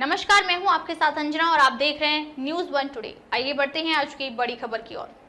नमस्कार, मैं हूं आपके साथ अंजना और आप देख रहे हैं न्यूज़ 1 टुडे। आइए बढ़ते हैं आज की बड़ी खबर की ओर।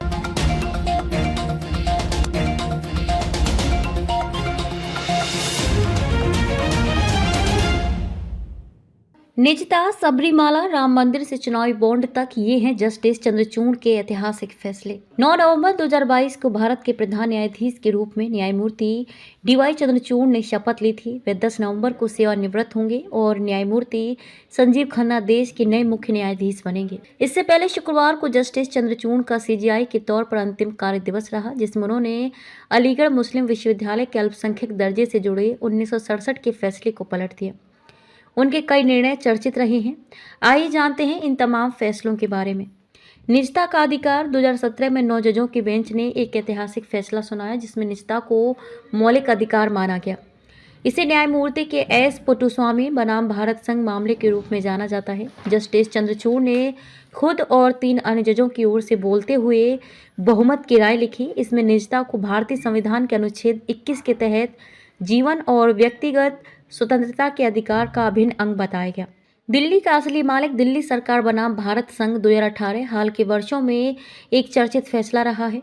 निजता, सबरीमाला, राम मंदिर से चुनावी बॉन्ड तक ये हैं जस्टिस चंद्रचूड़ के ऐतिहासिक फैसले। 9 नवंबर 2022 को भारत के प्रधान न्यायाधीश के रूप में न्यायमूर्ति डीवाई चंद्रचूड़ ने शपथ ली थी। वे 10 नवंबर को सेवानिवृत्त होंगे और न्यायमूर्ति संजीव खन्ना देश के नए मुख्य न्यायाधीश बनेंगे। इससे पहले शुक्रवार को जस्टिस चंद्रचूड़ का सीजीआई के तौर पर अंतिम कार्य दिवस रहा, जिसमें उन्होंने अलीगढ़ मुस्लिम विश्वविद्यालय के अल्पसंख्यक दर्जे से जुड़े 1967 के फैसले को पलट दिया। उनके कई निर्णय चर्चित रहे हैं। आइए जानते हैं इन तमाम फैसलों के बारे में। निजता का अधिकार 2017 में 9 जजों की बेंच ने एक ऐतिहासिक फैसला सुनाया, जिसमें निजता को मौलिक अधिकार माना गया। इसे न्यायमूर्ति के एस पुट्टुस्वामी बनाम भारत संघ मामले के रूप में जाना जाता है। जस्टिस चंद्रचूड़ ने खुद और 3 अन्य जजों की ओर से बोलते हुए बहुमत की राय लिखी। इसमें निजता को भारतीय संविधान के अनुच्छेद 21 के तहत जीवन और व्यक्तिगत स्वतंत्रता के अधिकार का अभिन्न अंग बताया गया। दिल्ली का असली मालिक दिल्ली सरकार बनाम भारत संघ 2018 हाल के वर्षों में एक चर्चित फैसला रहा है।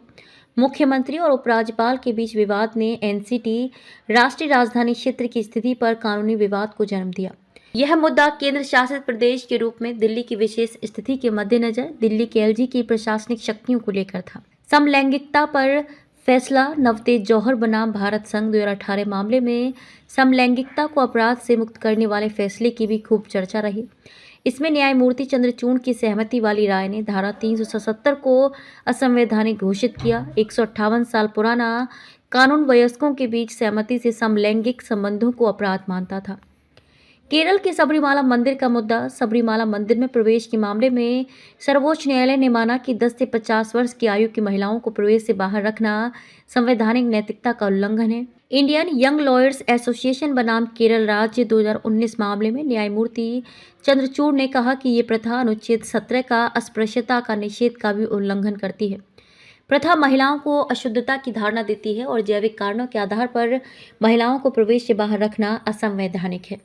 मुख्यमंत्री और उपराज्यपाल के बीच विवाद ने एनसीटी राष्ट्रीय राजधानी क्षेत्र की स्थिति पर कानूनी विवाद को जन्म दिया। यह मुद्दा केंद्र शासित प्रदेश के रूप में दिल्ली की विशेष स्थिति के मद्देनजर दिल्ली के एलजी की प्रशासनिक शक्तियों को लेकर था। समलैंगिकता पर फैसला नवतेज जौहर बनाम भारत संघ 2018 मामले में समलैंगिकता को अपराध से मुक्त करने वाले फैसले की भी खूब चर्चा रही। इसमें न्यायमूर्ति चंद्रचूड़ की सहमति वाली राय ने धारा 377 को असंवैधानिक घोषित किया। 158 साल पुराना कानून वयस्कों के बीच सहमति से समलैंगिक संबंधों को अपराध मानता था। केरल के सबरीमाला मंदिर का मुद्दा। सबरीमाला मंदिर में प्रवेश के मामले में सर्वोच्च न्यायालय ने माना कि 10 से 50 वर्ष की आयु की महिलाओं को प्रवेश से बाहर रखना संवैधानिक नैतिकता का उल्लंघन है। इंडियन यंग लॉयर्स एसोसिएशन बनाम केरल राज्य 2019 मामले में न्यायमूर्ति चंद्रचूड़ ने कहा कि ये प्रथा अनुच्छेद 17 का अस्पृश्यता का निषेध का भी उल्लंघन करती है। प्रथा महिलाओं को अशुद्धता की धारणा देती है और जैविक कारणों के आधार पर महिलाओं को प्रवेश से बाहर रखना असंवैधानिक है।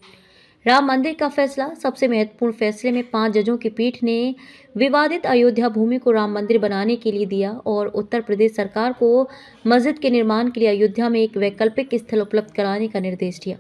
राम मंदिर का फैसला। सबसे महत्वपूर्ण फैसले में 5 जजों की पीठ ने विवादित अयोध्या भूमि को राम मंदिर बनाने के लिए दिया और उत्तर प्रदेश सरकार को मस्जिद के निर्माण के लिए अयोध्या में एक वैकल्पिक स्थल उपलब्ध कराने का निर्देश दिया।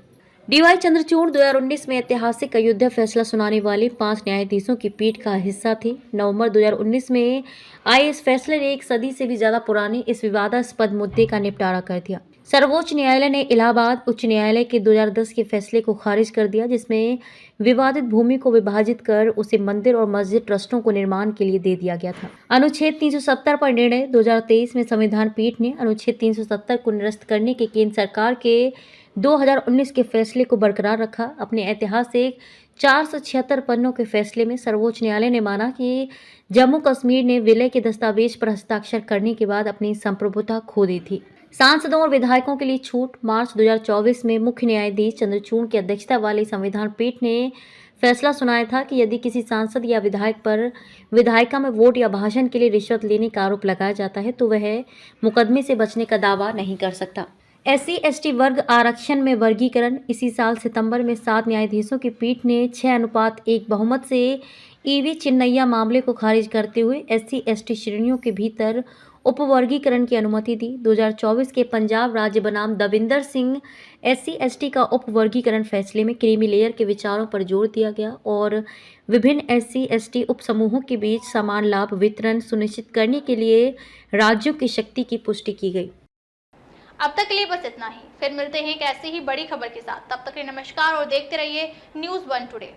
डीवाई चंद्रचूड़ 2019 में ऐतिहासिक अयोध्या फैसला सुनाने वाले 5 न्यायाधीशों की पीठ का हिस्सा थे। नवंबर 2019 में आए इस फैसले ने एक सदी से भी ज्यादा पुराने इस विवादास्पद मुद्दे का निपटारा कर दिया। सर्वोच्च न्यायालय ने इलाहाबाद उच्च न्यायालय के 2010 के फैसले को खारिज कर दिया, जिसमें विवादित भूमि को विभाजित कर उसे मंदिर और मस्जिद ट्रस्टों को निर्माण के लिए दे दिया गया था। अनुच्छेद 370 पर निर्णय। 2023 में संविधान पीठ ने अनुच्छेद 370 को निरस्त करने के केंद्र सरकार के 2019 के फैसले को बरकरार रखा। अपने ऐतिहासिक 476 पन्नों के फैसले में सर्वोच्च न्यायालय ने माना कि जम्मू कश्मीर ने विलय के दस्तावेज पर हस्ताक्षर करने के बाद अपनी संप्रभुता खो दी थी। सांसदों और विधायकों के लिए छूट। मार्च 2024 में मुख्य न्यायाधीश चंद्रचूड़ की अध्यक्षता वाली संविधान पीठ ने फैसला सुनाया था कि यदि किसी सांसद या विधायक पर विधायिका में वोट या भाषण के लिए रिश्वत लेने का आरोप लगाया जाता है तो वह मुकदमे से बचने का दावा नहीं कर सकता। SC/ST वर्ग आरक्षण में वर्गीकरण। इसी साल सितंबर में 7 न्यायाधीशों की पीठ ने 6:1 बहुमत से EV चिन्नैया मामले को खारिज करते हुए SC/ST श्रेणियों के भीतर उपवर्गीकरण की अनुमति दी। 2024 के पंजाब राज्य बनाम दविंदर सिंह SC/ST का उपवर्गीकरण फैसले में क्रीमी लेयर के विचारों पर जोर दिया गया और विभिन्न SC/ST उपसमूहों के बीच समान लाभ वितरण सुनिश्चित करने के लिए राज्यों की शक्ति की पुष्टि की गई। अब तक के लिए बस इतना ही। फिर मिलते हैं एक ऐसी ही बड़ी खबर के साथ। तब तक के लिए नमस्कार और देखते रहिए न्यूज़ 1 टुडे।